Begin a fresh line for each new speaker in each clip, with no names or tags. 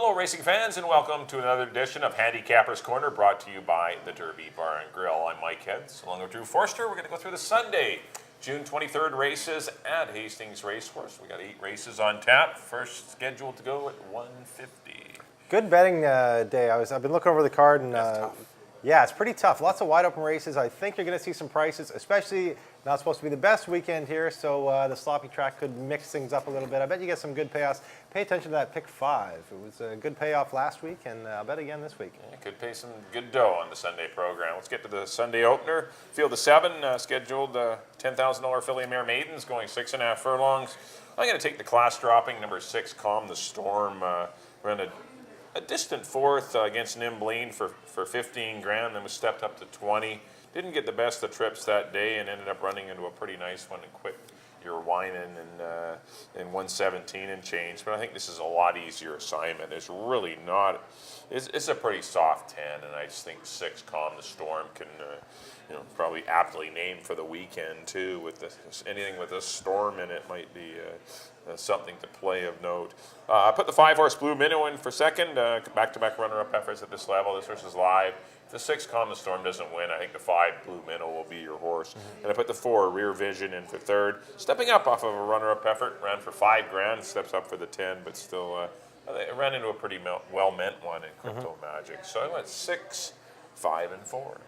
Hello, racing fans, and welcome to another edition of Handicappers Corner, brought to you by the Derby Bar and Grill. I'm Mike Heads, along with Drew Forster. We're going to go through the Sunday, June 23rd races at Hastings Racehorse. We got 8 races on tap. First scheduled to go at 1:50.
Good betting day. I've been looking over the card, and yeah, it's pretty tough. Lots of wide open races. I think you're going to see some prices, especially not supposed to be the best weekend here, so the sloppy track could mix things up a little bit. I bet you get some good payoffs. Pay attention to that pick 5. It was a good payoff last week, and I'll bet again this week.
Yeah, could pay some good dough on the Sunday program. Let's get to the Sunday opener. Field of 7, scheduled $10,000 filly mare maidens going 6.5 furlongs. I'm going to take the class dropping number 6, Calm the Storm. Ran a distant 4th against Nimbleen for 15 grand, then was stepped up to 20. Didn't get the best of trips that day and ended up running into a pretty nice one and quit your whining in 117 and change. But I think this is a lot easier assignment. It's really not. It's a pretty soft 10, and I just think 6, Calm the Storm, can probably aptly named for the weekend too. With anything with a storm in it might be something to play of note. I put the 5-horse Blue Minnow in for second. Back-to-back runner-up efforts at this level. This horse is live. If the 6, Calm the Storm, doesn't win, I think the 5, Blue Minnow, will be your horse. And I put the 4, Rear Vision, in for third. Stepping up off of a runner-up effort, ran for 5 grand, steps up for the 10, but still it ran into a pretty well-meant one in Crypto Magic. So I went 6, 5, and 4.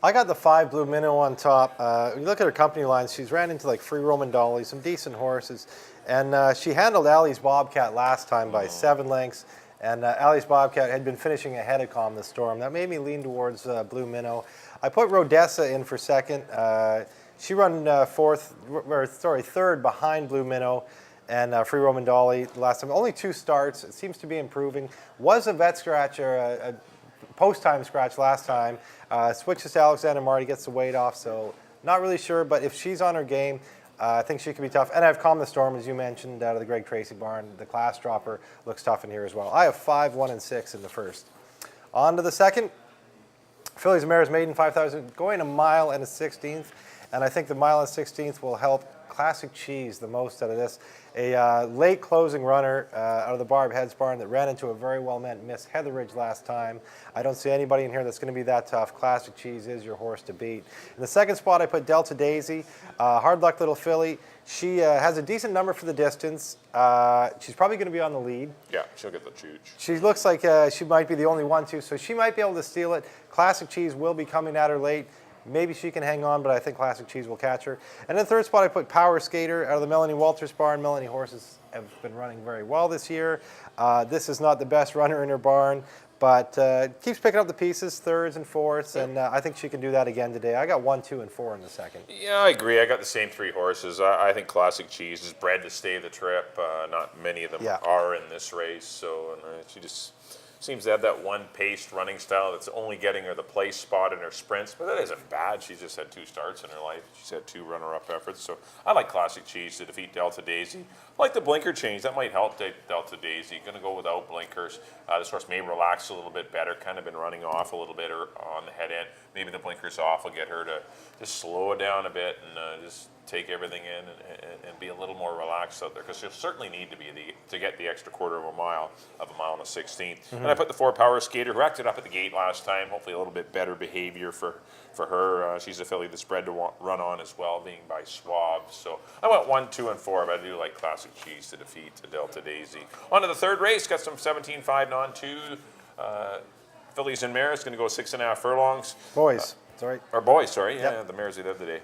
I got the 5 Blue Minnow on top. When you look at her company lines, she's ran into like Free Roman Dolly, some decent horses. And she handled Allie's Bobcat last time by 7 lengths. And Allie's Bobcat had been finishing ahead of Calm the Storm. That made me lean towards Blue Minnow. I put Rodessa in for second. She run third behind Blue Minnow and Free Roman Dolly last time. Only 2 starts. It seems to be improving. Was a vet scratch or a post-time scratch last time. Switches to Alexander Marty, gets the weight off, so not really sure. But if she's on her game, I think she could be tough. And I have Calm the Storm, as you mentioned, out of the Greg Tracy barn. The class dropper looks tough in here as well. I have 5, 1, and 6 in the first. On to the second. Fillies and Mares Maiden 5,000, going a mile and a 16th. And I think the mile and 16th will help Classic Cheese the most out of this. A late closing runner out of the Barb Heads barn that ran into a very well-meant Miss Heatheridge last time. I don't see anybody in here that's going to be that tough. Classic Cheese is your horse to beat. In the second spot, I put Delta Daisy, hard luck little filly. She has a decent number for the distance. She's probably going to be on the lead.
Yeah, she'll get the chooch.
She looks like she might be the only one too, so she might be able to steal it. Classic Cheese will be coming at her late. Maybe she can hang on, but I think Classic Cheese will catch her. And in third spot, I put Power Skater out of the Melanie Walters barn. Melanie horses have been running very well this year. This is not the best runner in her barn, but keeps picking up the pieces, thirds and fourths, and I think she can do that again today. I got 1, 2, and 4 in the second.
Yeah, I agree. I got the same 3 horses. I think Classic Cheese is bred to stay the trip. Not many of them are in this race, so she just seems to have that one paced running style that's only getting her the place spot in her sprints, but that isn't bad. She's just had 2 starts in her life. She's had 2 runner-up efforts, so I like Classic Cheese to defeat Delta Daisy. I like the blinker change. That might help Delta Daisy. Going to go without blinkers. This horse may relax a little bit better, kind of been running off a little bit on the head end. Maybe the blinkers off will get her to just slow it down a bit and just take everything in and be a little more relaxed out there, because she'll certainly need to get the extra quarter of a mile and a 16th. And I put the 4 Power Skater, who acted up at the gate last time. Hopefully a little bit better behavior for her. She's a filly that's bred to run on as well, being by Schwab. So I went 1, 2, and 4, but I do like Classic Cheese to defeat Delta Daisy. On to the third race. Got some 17-5 non-2. Fillies and Mares going to go 6.5 furlongs.
Boys, sorry.
Or boys, sorry.
Yep.
Yeah, the Mares the other day.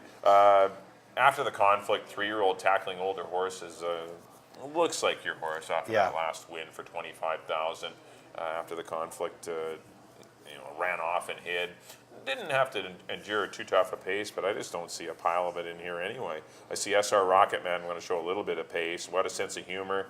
After the conflict, 3-year-old tackling older horses looks like your horse after that last win for 25,000. After the conflict, ran off and hid. Didn't have to endure too tough a pace, but I just don't see a pile of it in here anyway. I see SR Rocket Man going to show a little bit of pace. What a sense of humor.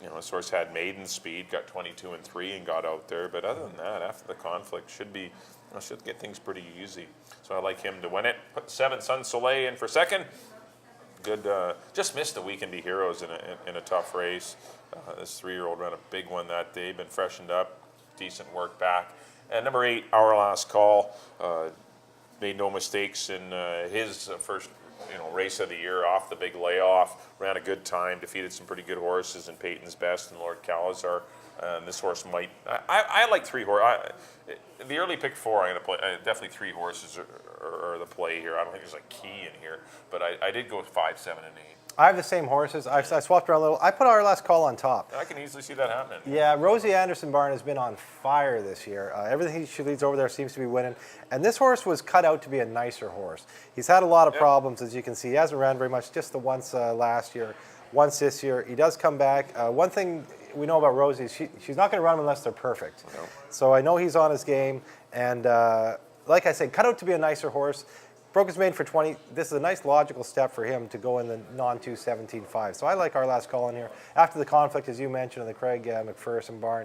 This horse had maiden speed, got 22 and 3 and got out there. But other than that, after the conflict, should get things pretty easy. So I like him to win it. Put the 7 Sun Soleil in for second. Good. Just missed the Weekend Be Heroes in a tough race. This 3-year-old ran a big one that day. Been freshened up. Decent work back. And number 8, Our Last Call. Made no mistakes in his first race of the year off the big layoff. Ran a good time, defeated some pretty good horses in Peyton's Best and Lord Calazar. This horse might. I like 3 horses. The early pick 4, I'm going to play. Definitely 3 horses are the play here. I don't think there's a key in here, but I did go with 5, 7, and 8.
I have the same horses. I swapped around a little. I put Our Last Call on top.
I can easily see that happening.
Yeah, Rosie Anderson Barn has been on fire this year. Everything she leads over there seems to be winning. And this horse was cut out to be a nicer horse. He's had a lot of problems, as you can see. He hasn't ran very much, just the once last year, once this year. He does come back. One thing we know about Rosie is she's not going to run them unless they're perfect. No. So I know he's on his game. And like I said, cut out to be a nicer horse. Broke his mane for 20. This is a nice logical step for him to go in the non-2 17.5. So I like Our Last Call in here. After the conflict, as you mentioned, in the Craig McPherson barn,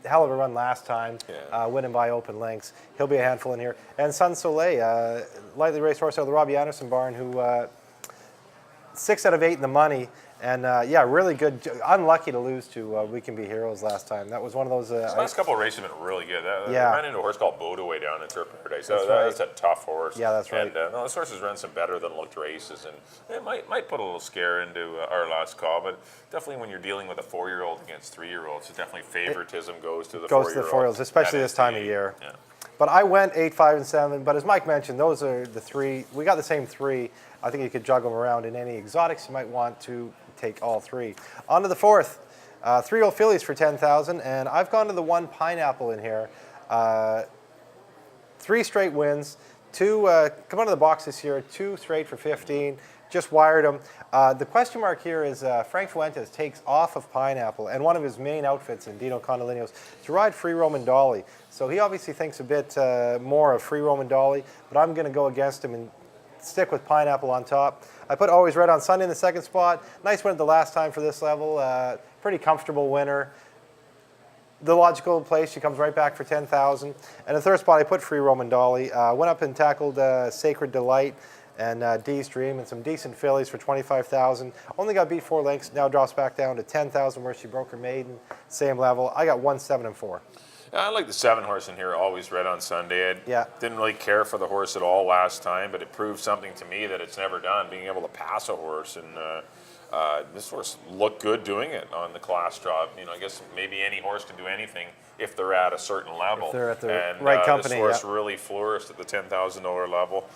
hell of a run last time, winning by open lengths. He'll be a handful in here. And Sun Soleil, lightly raced horse out of the Robbie Anderson barn, who 6 out of 8 in the money. And really good. Unlucky to lose to We Can Be Heroes last time. That was one of those.
The last couple of races have been really good. I ran into a horse called Bodaway down in Turf Paradise. That's a tough horse.
Yeah, that's right.
And this horse has run some better than looked races, and it might put a little scare into Our Last Call. But definitely when you're dealing with a 4-year-old against 3-year-olds, definitely favoritism goes to the 4-year-olds.
Especially this time of year.
Yeah.
But I went 8, 5, and 7. But as Mike mentioned, those are the 3. We got the same 3. I think you could juggle them around in any exotics you might want to take all 3. On to the 4th, 3-year-old fillies for 10,000, and I've gone to the 1 Pineapple in here. 3 straight wins, 2 come out of the box this year, 2 straight for 15. Just wired them. The question mark here is Frank Fuentes takes off of Pineapple and one of his main outfits in Dino Condolinos to ride Free Roman Dolly. So he obviously thinks a bit more of Free Roman Dolly, but I'm going to go against him and stick with Pineapple on top. I put Always Red on Sunday in the 2nd spot. Nice win at the last time for this level. Pretty comfortable winner. The logical place, she comes right back for 10,000. And the 3rd spot, I put Free Roman Dolly. Went up and tackled Sacred Delight and Dee's Dream and some decent fillies for 25,000. Only got beat 4 lengths. Now drops back down to 10,000 where she broke her maiden. Same level. I got 1, 7, and 4.
I like the 7 horse in here, Always Red on Sunday. I didn't really care for the horse at all last time, but it proved something to me that it's never done, being able to pass a horse. And this horse looked good doing it on the class drop. I guess maybe any horse can do anything if they're at a certain level.
If they're at the right company.
This horse really flourished at the $10,000 level.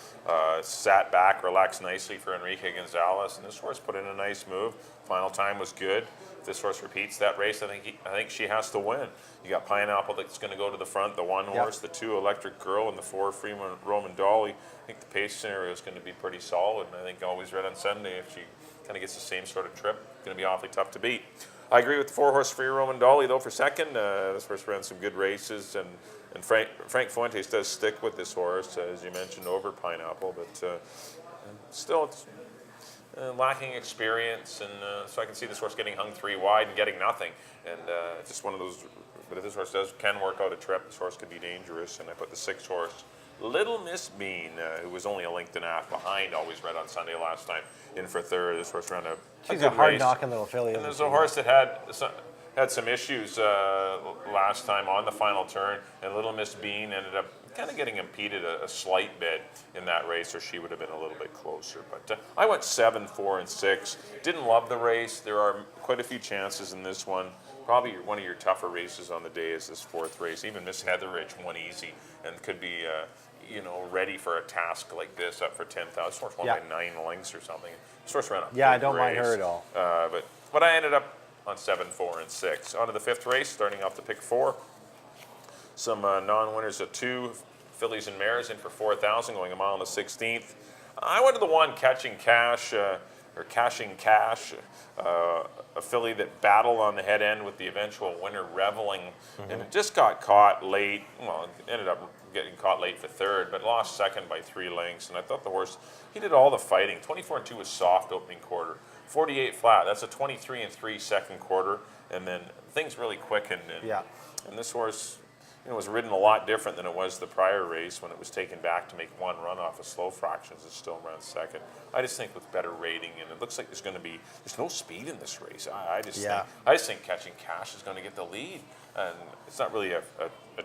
Sat back, relaxed nicely for Enrique Gonzalez, and this horse put in a nice move. Final time was good. If this horse repeats that race, I think she has to win. You got Pineapple that's going to go to the front, the 1 horse, the 2 Electric Girl, and the 4 Free Roman Dolly. I think the pace scenario is going to be pretty solid, and I think Always Red on Sunday, if she kind of gets the same sort of trip, going to be awfully tough to beat. I agree with the 4 horse Free Roman Dolly though for 2nd. This horse ran some good races, and Frank Fuentes does stick with this horse, as you mentioned, over Pineapple, but still it's lacking experience, and so I can see this horse getting hung 3 wide and getting nothing. And it's just one of those. But if this horse can work out a trip, this horse could be dangerous. And I put the 6 horse, Little Miss Bean, who was only a length and a half behind Always Red on Sunday last time, in for 3rd. This horse ran a
She's
good
a hard
race.
knocking little filly.
And there's a horse that had some issues last time on the final turn, and Little Miss Bean ended up kind of getting impeded a slight bit in that race, or she would have been a little bit closer. But I went 7, 4, and 6. Didn't love the race. There are quite a few chances in this one. Probably one of your tougher races on the day is this 4th race. Even Miss Heatherridge won easy and could be, ready for a task like this up for 10,000. This horse won by 9 lengths or something. This horse ran a
I don't mind her at all.
But I ended up on 7, 4, and 6. On to the 5th race, starting off the pick 4. Some non-winners of 2 fillies and mares in for 4,000, going a mile on the 16th. I went to the 1 Catching Cash, a filly that battled on the head end with the eventual winner, Reveling, and it just got caught late. Well, it ended up getting caught late for 3rd, but lost 2nd by 3 lengths. And I thought the horse, he did all the fighting. 24 and 2 was soft opening quarter. 48 flat, that's a 23 and 3 second quarter, and then things really quickened. And this horse, was ridden a lot different than it was the prior race when it was taken back to make 1 run off of slow fractions. It still ran 2nd. I just think with better rating, and it looks like there's no speed in this race. I just think Catching Cash is going to get the lead. and it's not really a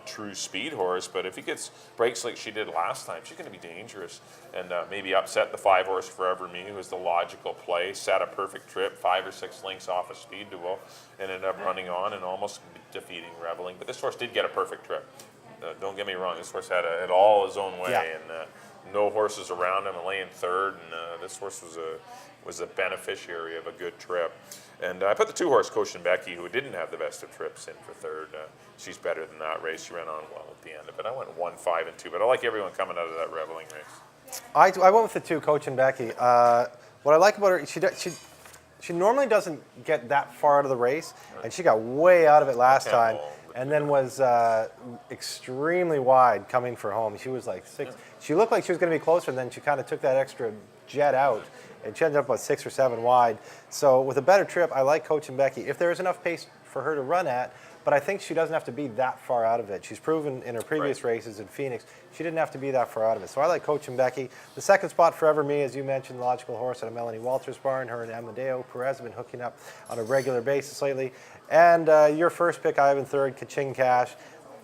true speed horse, but if he gets breaks like she did last time, she's going to be dangerous, and maybe upset the 5 horse Forever Me, who was the logical play, set a perfect trip, 5 or 6 lengths off a speed duel, and ended up running on and almost defeating Reveling. But this horse did get a perfect trip. Don't get me wrong, this horse had it all his own way, and no horses around him, and laying third, and this horse was a beneficiary of a good trip. And I put the 2 horse Coach and Becky, who didn't have the best of trips, in for third. She's better than that race. She ran on well at the end of it. I went 1, 5, and 2, but I like everyone coming out of that Reveling race.
I went with the 2, Coach and Becky. What I like about her, she normally doesn't get that far out of the race, and she got way out of it last time, and then was extremely wide coming for home. She was like 6. She looked like she was going to be closer, and then she kind of took that extra jet out, and she ended up about 6 or 7 wide. So with a better trip, I like Coach and Becky. If there is enough pace for her to run at, but I think she doesn't have to be that far out of it. She's proven in her previous races in Phoenix, she didn't have to be that far out of it. So I like Coach and Becky. The second spot, Forever Me, as you mentioned, logical horse out of Melanie Walters' barn. Her and Amadeo Perez have been hooking up on a regular basis lately. And your first pick, I have in third, Kaching Cash.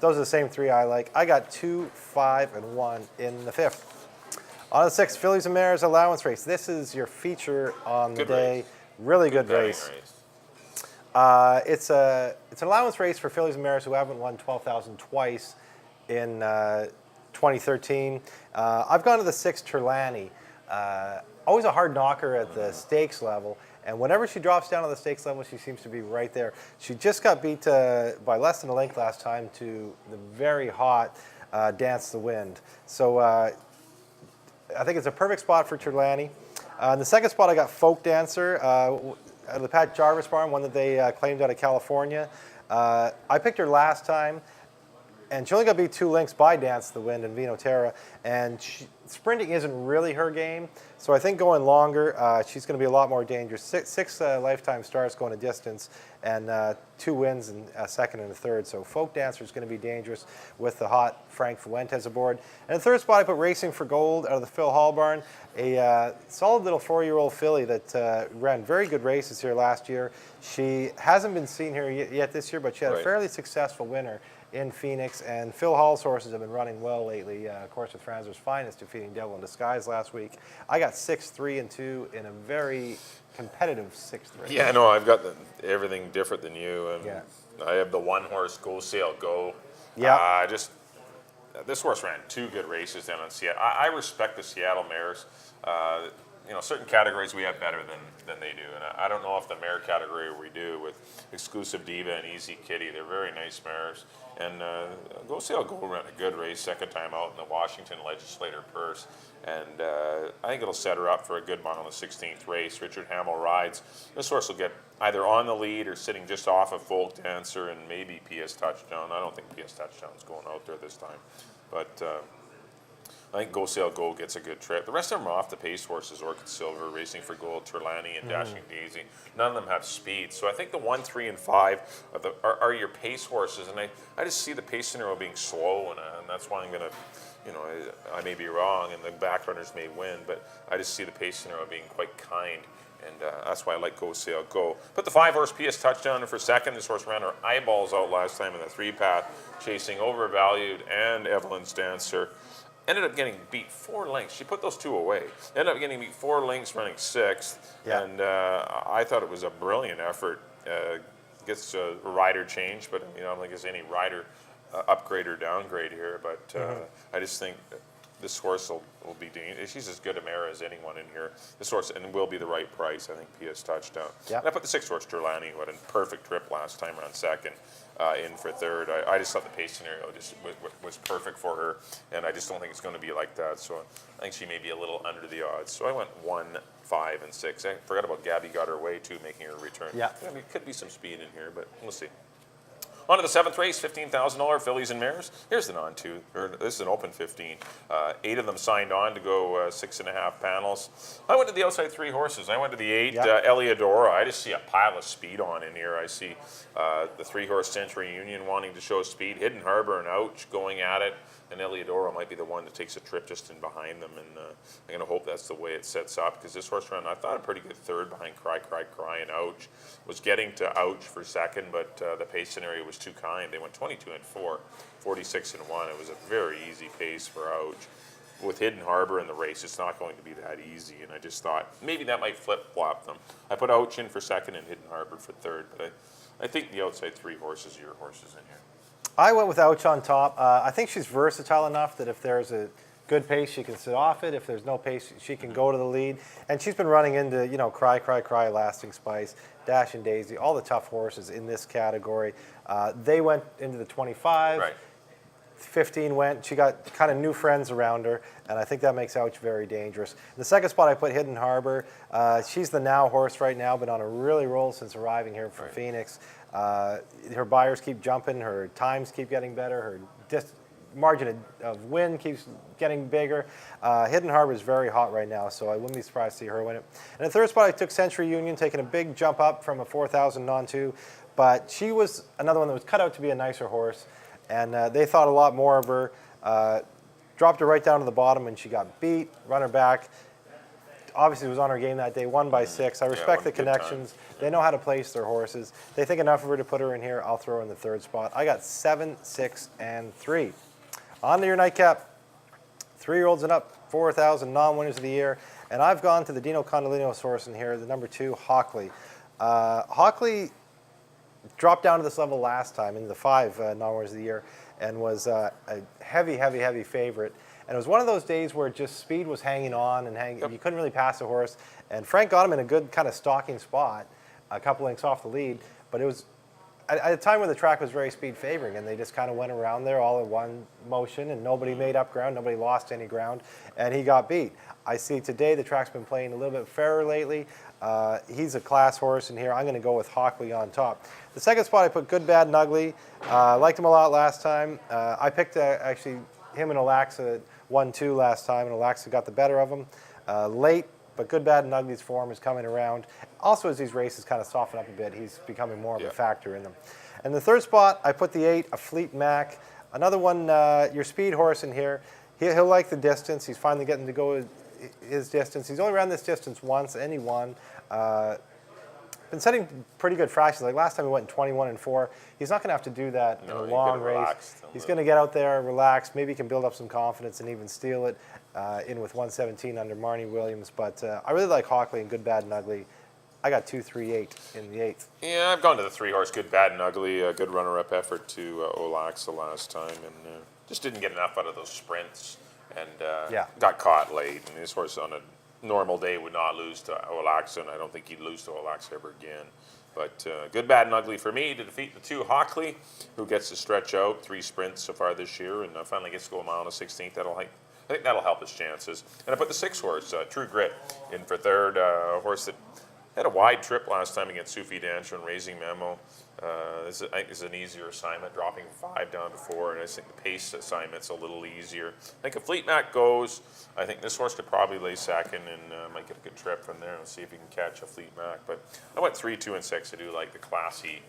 Those are the same 3 I like. I got 2, 5, and 1 in the 5th. On the 6th, Fillies and Mares allowance race. This is your feature on the day. Really good race. It's an allowance race for fillies and mares who haven't won 12,000 twice in 2013. I've gone to the 6 Turlani. Always a hard knocker at the stakes level, and whenever she drops down to the stakes level, she seems to be right there. She just got beat by less than a length last time to the very hot Dance the Wind. So I think it's a perfect spot for Turlani. In the second spot, I got Folk Dancer. Out of the Pat Jarvis barn, one that they claimed out of California. I picked her last time, and she only got beat 2 lengths by Dance the Wind and Vino Terra, and sprinting isn't really her game, so I think going longer, she's going to be a lot more dangerous. Six lifetime starts going a distance, and 2 wins in a second and a third, so Folk Dancer is going to be dangerous with the hot Frank Fuentes aboard. And the third spot, I put Racing for Gold out of the Phil Hall barn, a solid little 4-year-old filly that ran very good races here last year. She hasn't been seen here yet this year, but she had a fairly successful winner in Phoenix, and Phil Hall's horses have been running well lately. Of course, with Franzer's Finest defeating Devil in Disguise last week. I got 6, 3, and 2 in a very competitive 6th race.
Yeah, no, I've got everything different than you. And I have the 1 horse Go Sail Go. Yeah. This horse ran 2 good races down in Seattle. I respect the Seattle mares. Certain categories we have better than they do, and I don't know if the mare category we do with Exclusive Diva and Easy Kitty. They're very nice mares. And Go Sail Go ran a good race second time out in the Washington Legislator Purse, and I think it'll set her up for a good mile in the 16th race. Richard Hamill rides. This horse will get either on the lead or sitting just off of Folk Dancer and maybe PS Touchdown. I don't think PS Touchdown's going out there this time, but I think Go Sail Go gets a good trip. The rest of them are off the pace horses: Orchid Silver, Racing for Gold, Turlani, and Dashing Daisy. None of them have speed. So I think the 1, 3, and 5 are your pace horses. And I just see the pace scenario being slow, and that's why I'm going to, I may be wrong, and the back runners may win, but I just see the pace scenario being quite kind. And that's why I like Go Sail Go. Put the 5 horse PS Touchdown in for second. This horse ran her eyeballs out last time in the 3-path, chasing Overvalued and Evelyn's Dancer. Ended up getting beat 4 lengths. She put those 2 away. Ended up getting beat 4 lengths, running 6th. Yeah. And I thought it was a brilliant effort. Gets a rider change, but I don't think there's any rider upgrade or downgrade here. But I just think this horse will be dangerous. She's as good a mare as anyone in here. This horse and will be the right price. I think PS Touchdown. Yeah. And I put the 6 horse Turlani, who had a perfect trip last time, around second. In for third. I just thought the pace scenario just was perfect for her, and I just don't think it's going to be like that. So I think she may be a little under the odds. So I went 1, 5, and 6. I forgot about Gabby Got Her Way too, making her return. Yeah, I mean, could be some speed in here, but we'll see. On to the 7th race, $15,000 fillies and mares. Here's the non-2. This is an open 15. 8 of them signed on to go 6.5 panels. I went to the outside 3 horses. I went to the 8, Eliodora. I just see a pile of speed on in here. I see the 3 horse Century Union wanting to show speed. Hidden Harbor and Ouch going at it. and Eliodoro might be the one that takes a trip just in behind them, and I'm going to hope that's the way it sets up, because this horse ran, I thought, a pretty good third behind Cry, Cry, Cry, and Ouch. Was getting to Ouch for second, but the pace scenario was too kind. They went 22 and 4, 46 and 1. It was a very easy pace for Ouch. With Hidden Harbor in the race, it's not going to be that easy, and I just thought maybe that might flip-flop them. I put Ouch in for second and Hidden Harbor for third, but I think the outside 3 horses are your horses in here.
I went with Ouch on top. I think she's versatile enough that if there's a good pace, she can sit off it. If there's no pace, she can go to the lead. And she's been running into, Cry, Cry, Cry, Lasting Spice, Dash and Daisy, all the tough horses in this category. They went into the 25.
Right.
15 went. She got kind of new friends around her, and I think that makes Ouch very dangerous. In the second spot, I put Hidden Harbor. She's the now horse right now, been on a really roll since arriving here from Phoenix. Her buyers keep jumping. Her times keep getting better. Her margin of win keeps getting bigger. Hidden Harbor is very hot right now, so I wouldn't be surprised to see her win it. In the third spot, I took Century Union, taking a big jump up from a 4,000 non-2, but she was another one that was cut out to be a nicer horse. And they thought a lot more of her. Dropped her right down to the bottom, and she got beat. Run her back. Obviously, was on her game that day. Won by 6. I respect the connections. They know how to place their horses. They think enough of her to put her in here. I'll throw her in the third spot. I got 7, 6, and 3. On to your nightcap. 3-year-olds and up, 4,000 non-winners of the year. And I've gone to the Dino Condolinos horse in here, the number 2, Hockley. Hockley dropped down to this level last time in the 5 non-winners of the year, and was a heavy, heavy, heavy favorite. And it was one of those days where just speed was hanging on and hanging. Yep. You couldn't really pass the horse. And Frank got him in a good kind of stalking spot, a couple lengths off the lead. But it was at a time when the track was very speed favoring, and they just kind of went around there all in one motion, and nobody made up ground, nobody lost any ground, and he got beat. I see today the track's been playing a little bit fairer lately. He's a class horse in here. I'm going to go with Hockley on top. The second spot, I put Good, Bad, and Ugly. Liked him a lot last time. I picked actually him and Alaxa 1-2 last time, and Alaxa got the better of him late. But Good, Bad, and Ugly's form is coming around. Also, as these races kind of soften up a bit, he's becoming more of a factor in them. And the third spot, I put the 8, a Fleet Mac. Another one, your speed horse in here. He'll like the distance. He's finally getting to go his distance. He's only ran this distance once, and he won. Been setting pretty good fractions. Like last time he went in 21 and 4. He's not going to have to do that in a long race. He's going to get out there, relax. Maybe he can build up some confidence and even steal it in with 117 under Marnie Williams. But I really like Hockley and Good, Bad, and Ugly. I got 2, 3, 8 in the 8th.
Yeah, I've gone to the 3-horse Good, Bad, and Ugly. A good runner-up effort to Olaxa last time, and just didn't get enough out of those sprints, and got caught late. And this horse on a normal day would not lose to Olaxa, and I don't think he'd lose to Olaxa ever again. But Good, Bad, and Ugly for me to defeat the 2 Hockley, who gets to stretch out 3 sprints so far this year, and finally gets to go a mile and a 16th. I think that'll help his chances. And I put the 6-horse, True Grit, in for third. A horse that had a wide trip last time against Sufi Dancho and Raising Memo. I think is an easier assignment, dropping 5 down to 4, and I think the pace assignment's a little easier. I think if Fleet Mac goes, I think this horse could probably lay second and might get a good trip from there and see if he can catch a Fleet Mac. But I went 3, 2, and 6. I do like the classy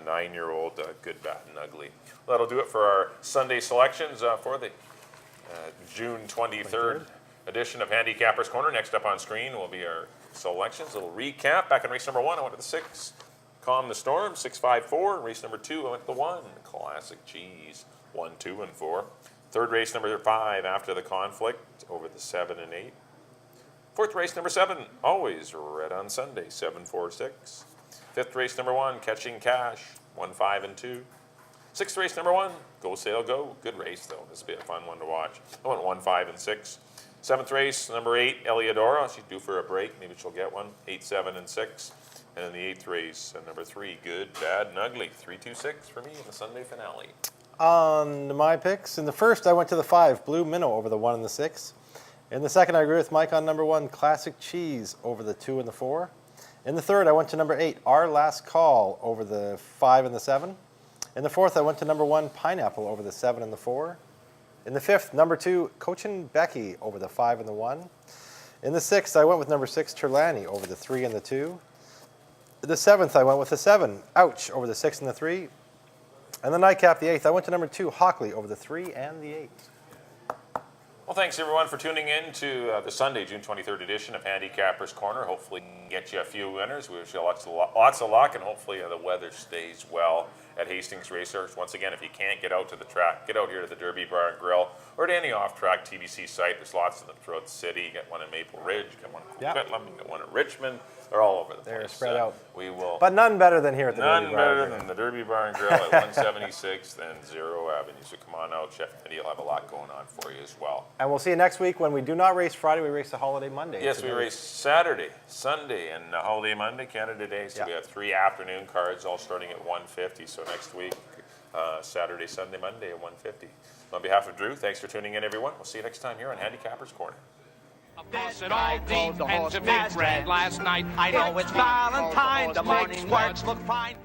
9-year-old Good, Bad, and Ugly. Well, that'll do it for our Sunday selections for the June 23rd edition of Handicappers Corner. Next up on screen will be our selections. A little recap. Back in race number 1, I went to the 6. Calm the Storm, 6-5-4. Race number 2, I went to the 1. Classic Cheese, 1, 2, and 4. Third race number 5, After the Conflict, over the 7 and 8. Fourth race number 7, Always Red on Sunday, 7-4-6. Fifth race number 1, Catching Cash, 1, 5, and 2. Sixth race number 1, Go Sail Go. Good race though. This will be a fun one to watch. I went 1, 5, and 6. Seventh race number 8, Eliodoro. She's due for a break. Maybe she'll get one. 8, 7, and 6. And in the 8th race, number 3, Good, Bad, and Ugly. 3, 2, 6 for me in the Sunday finale.
On my picks, in the first, I went to the 5, Blue Minnow over the 1 and the 6. In the second, I agree with Mike on number 1, Classic Cheese over the 2 and the 4. In the third, I went to number 8, Our Last Call over the 5 and the 7. In the fourth, I went to number 1, Pineapple over the 7 and the 4. In the fifth, number 2, Cochin Becky over the 5 and the 1. In the sixth, I went with number 6, Turlani over the 3 and the 2. The seventh, I went with the 7, Ouch over the 6 and the 3. And the nightcap, the 8th, I went to number 2, Hockley, over the 3 and the 8.
Well, thanks everyone for tuning in to the Sunday, June 23rd edition of Handicappers Corner. Hopefully get you a few winners. We wish you lots of luck, and hopefully the weather stays well at Hastings Racehorse. Once again, if you can't get out to the track, get out here to the Derby Bar and Grill or to any off-track TBC site. There's lots of them throughout the city. You get one in Maple Ridge, you get one in Coquitlam, you get one in Richmond. They're all over the place.
They're spread out.
We will.
But none better than here at the Derby
None
Bar.
better than the Derby Bar and Grill at 176th and 0 Avenue. So come on out, Chef Eddie will have a lot going on for you as well.
And we'll see you next week when we do not race Friday, we race the holiday Monday.
Yes, we race Saturday, Sunday, and holiday Monday, Canada Day. So we have 3 afternoon cards all starting at 1:50. So next week, Saturday, Sunday, Monday at 1:50. On behalf of Drew, thanks for tuning in, everyone. We'll see you next time here on Handicappers Corner.
Busted all deep and to big red last night. I know it's Valentine, the morning works look fine.